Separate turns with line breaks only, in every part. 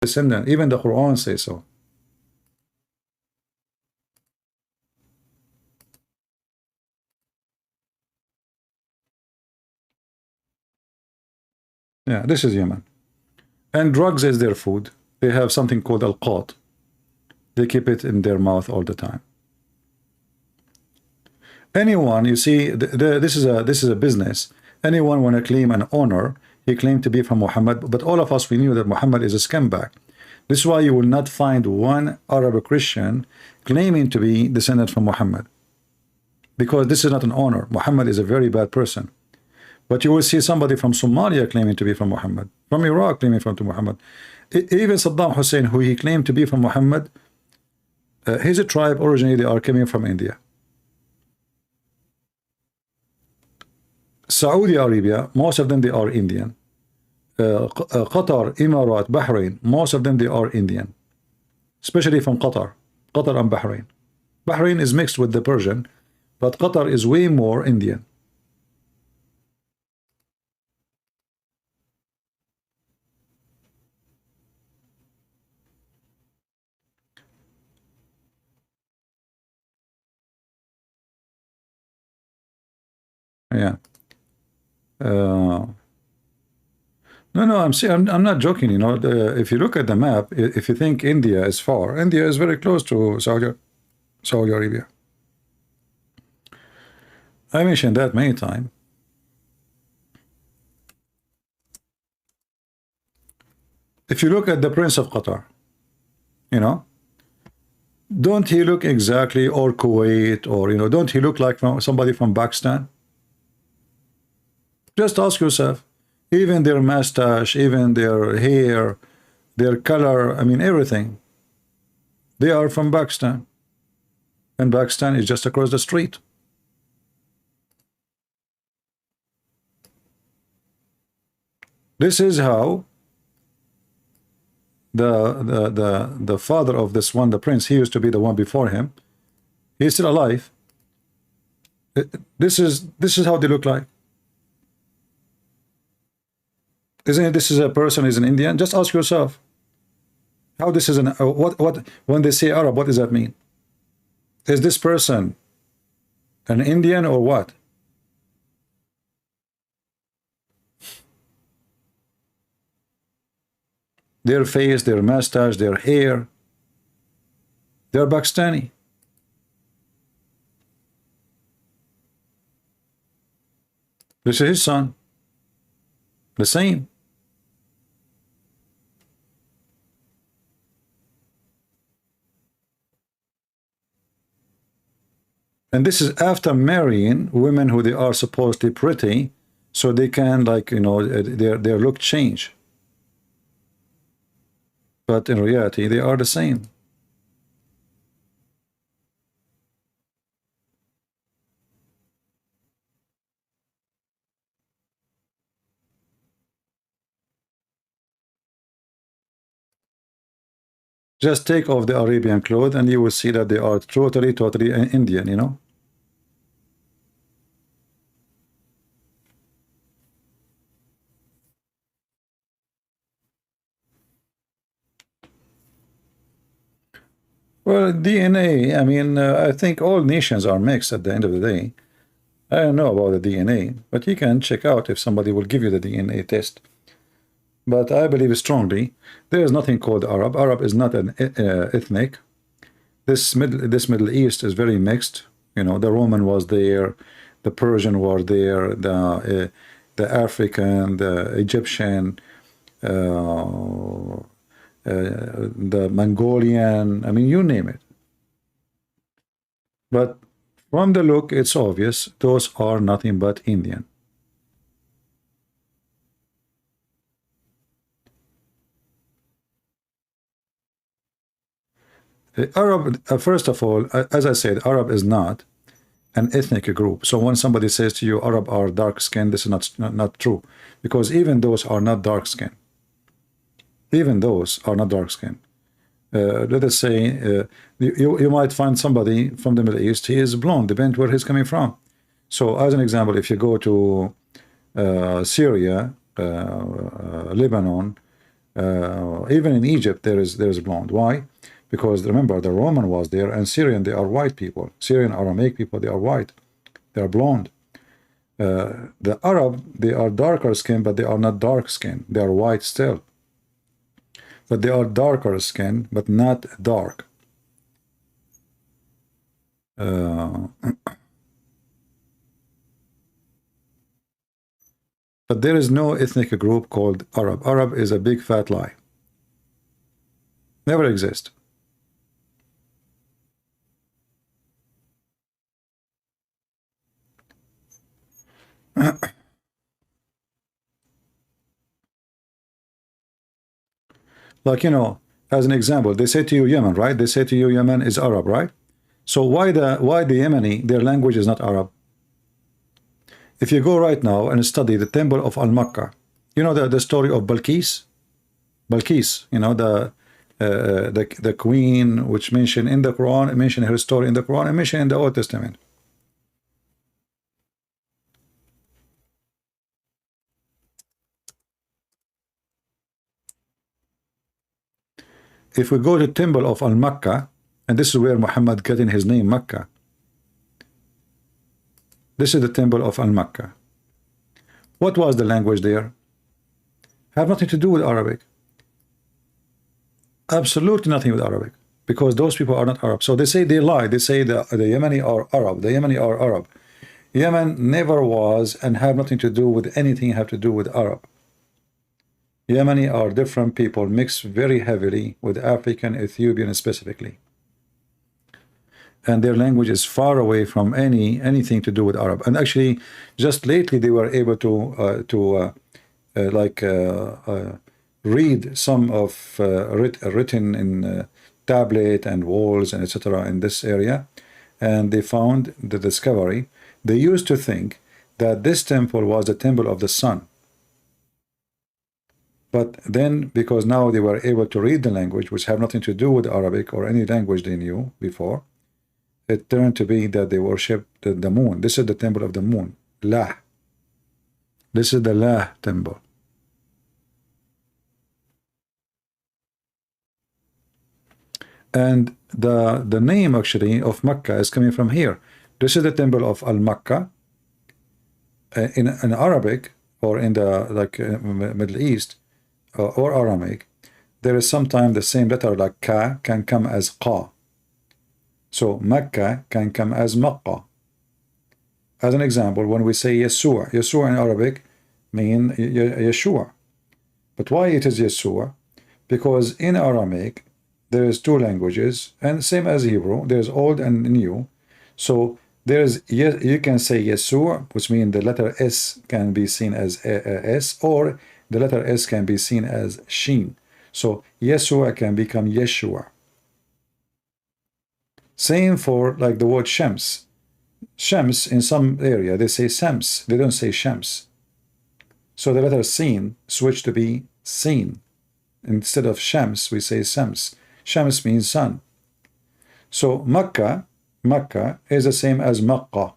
descendant. Even the Quran says so. Yeah, this is Yemen. And drugs is their food. They have something called al-qat. They keep it in their mouth all the time. Anyone, you see, this is a business. Anyone want to claim an honor, he claimed to be from Muhammad, but all of us, we knew that Muhammad is a scumbag. This is why you will not find one Arab Christian claiming to be descendant from Muhammad, because this is not an honor. Muhammad is a very bad person. But you will see somebody from Somalia claiming to be from Muhammad, from Iraq claiming to Muhammad. Even Saddam Hussein, who he claimed to be from Muhammad, his tribe originally they are coming from India. Saudi Arabia, most of them they are Indian. Qatar, Emirat, Bahrain, most of them they are Indian, especially from Qatar and Bahrain. Bahrain is mixed with the Persian, but Qatar is way more Indian. Yeah. No, I'm not joking. You know, if you look at the map, if you think India is far, India is very close to Saudi Arabia. I mentioned that many times. If you look at the Prince of Qatar, you know, don't he look exactly, or Kuwait, or, you know, don't he look like somebody from Pakistan? Just ask yourself. Even their mustache, even their hair, their color, I mean everything. They are from Pakistan. And Pakistan is just across the street. This is how the father of this one, the prince, he used to be the one before him. He's still alive. This is how they look like. Isn't it? This is a person, is an Indian. Just ask yourself how this is an what when they say Arab, what does that mean? Is this person an Indian or what? Their face, their mustache, their hair, they're Pakistani. This is his son. The same. And this is after marrying women who they are supposedly pretty, so they can, like, you know, their look change. But in reality, they are the same. Just take off the Arabian clothes and you will see that they are totally Indian, you know. Well, DNA, I mean, I think all nations are mixed at the end of the day. I don't know about the DNA, but you can check out if somebody will give you the DNA test. But I believe strongly there is nothing called Arab. Arab is not an ethnic. This Middle East is very mixed. You know, the Roman was there, the Persian was there, the African, the Egyptian, the Mongolian. I mean, you name it. But from the look, it's obvious those are nothing but Indian. Arab, first of all, as I said, Arab is not an ethnic group. So when somebody says to you, Arab are dark skinned, this is not true, because even those are not dark skinned. Even those are not dark skinned. Let us say you might find somebody from the Middle East, he is blonde, depends where he's coming from. So as an example, if you go to Syria, Lebanon, Even in Egypt, there is blonde. Why? Because remember, the Roman was there, and Syrian, they are white people. Syrian Aramaic people, they are white. They are blonde. The Arab, they are darker skin, but they are not dark skin. They are white still. But they are darker skin, but not dark. But there is no ethnic group called Arab. Arab is a big fat lie. Never exist. Like, as an example, they say to you Yemen, right? They say to you Yemen is Arab, right? So why the Yemeni, their language is not Arab? If you go right now and study the temple of Al-Makkah, the story of Balkis? Balkis, the queen, which mentioned in the Quran, mentioned her story in the Quran, and mentioned in the Old Testament. If we go to temple of Al-Makkah, and this is where Muhammad got in his name, Makkah. This is the temple of Al-Makkah. What was the language there? Have nothing to do with Arabic. Absolutely nothing with Arabic, because those people are not Arab. So they say they lie. They say the Yemeni are Arab. The Yemeni are Arab. Yemen never was and have nothing to do with anything have to do with Arab. Yemeni are different people mixed very heavily with African, Ethiopian specifically. And their language is far away from anything to do with Arab. And actually, just lately they were able to read some of written in tablet and walls and etc. in this area, and they found the discovery. They used to think that this temple was the temple of the sun. But then, because now they were able to read the language, which have nothing to do with Arabic or any language they knew before, it turned to be that they worship the moon. This is the temple of the moon, Lah. This is the Lah temple. And the name actually of Mecca is coming from here. This is the temple of Al-Makkah. In Arabic or in the Middle East or Aramaic, there is sometimes the same letter like Ka can come as Qa. So Mecca can come as Makkah. As an example, when we say Yeshua, Yeshua in Arabic mean Yeshua. But why it is Yeshua? Because in Aramaic there is two languages, and same as Hebrew, there's old and new. So there's, you can say Yeshua, which means the letter S can be seen as S, or the letter S can be seen as Shin. So Yeshua can become Yeshua. Same for like the word Shams. Shams in some area they say Shams, they don't say Shams. So the letter Sin switched to be Sin. Instead of Shams we say Shams. Shams means sun. So Makkah is the same as Makkah.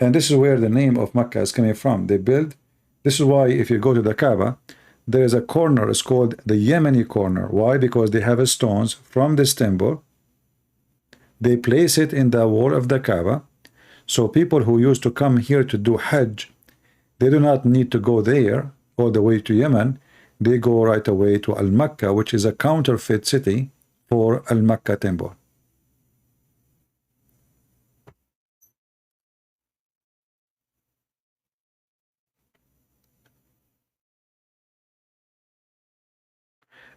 And this is where the name of Makkah is coming from. They build, this is why if you go to the Kaaba, there is a corner, it's called the Yemeni corner. Why? Because they have stones from this temple. They place it in the wall of the Kaaba. So people who used to come here to do Hajj, they do not need to go there all the way to Yemen. They go right away to Al-Makkah, which is a counterfeit city for Al-Makkah temple.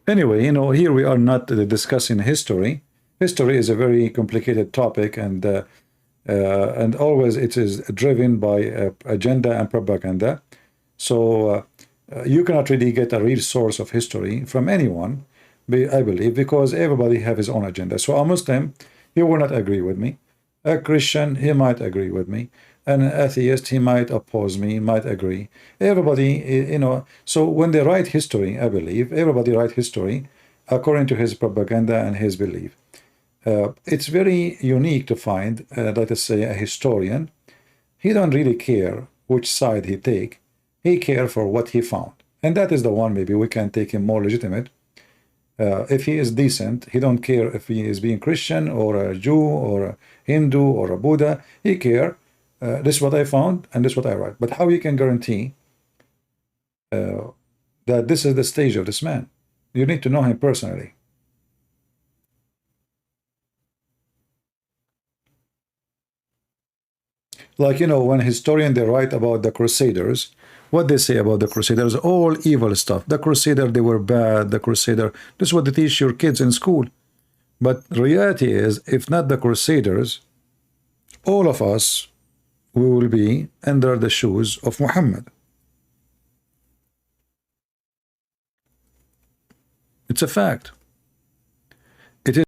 Anyway, here we are not discussing history. History is a very complicated topic, and always it is driven by agenda and propaganda. So you cannot really get a real source of history from anyone, I believe, because everybody have his own agenda. So a Muslim, he will not agree with me. A Christian, he might agree with me. An atheist, he might oppose me, might agree. Everybody, so when they write history, I believe, everybody write history according to his propaganda and his belief. It's very unique to find, let us say, a historian. He don't really care which side he take. He care for what he found. And that is the one maybe we can take him more legitimate. If he is decent, he don't care if he is being Christian or a Jew or a Hindu or a Buddha. He care. This is what I found and this is what I write. But how you can guarantee that this is the stage of this man? You need to know him personally. Like, you know, when historians they write about the Crusaders, what they say about the Crusaders, all evil stuff. The Crusader, they were bad. The Crusader, this is what they teach your kids in school. But reality is, if not the Crusaders, all of us, we will be under the shoes of Muhammad. It's a fact.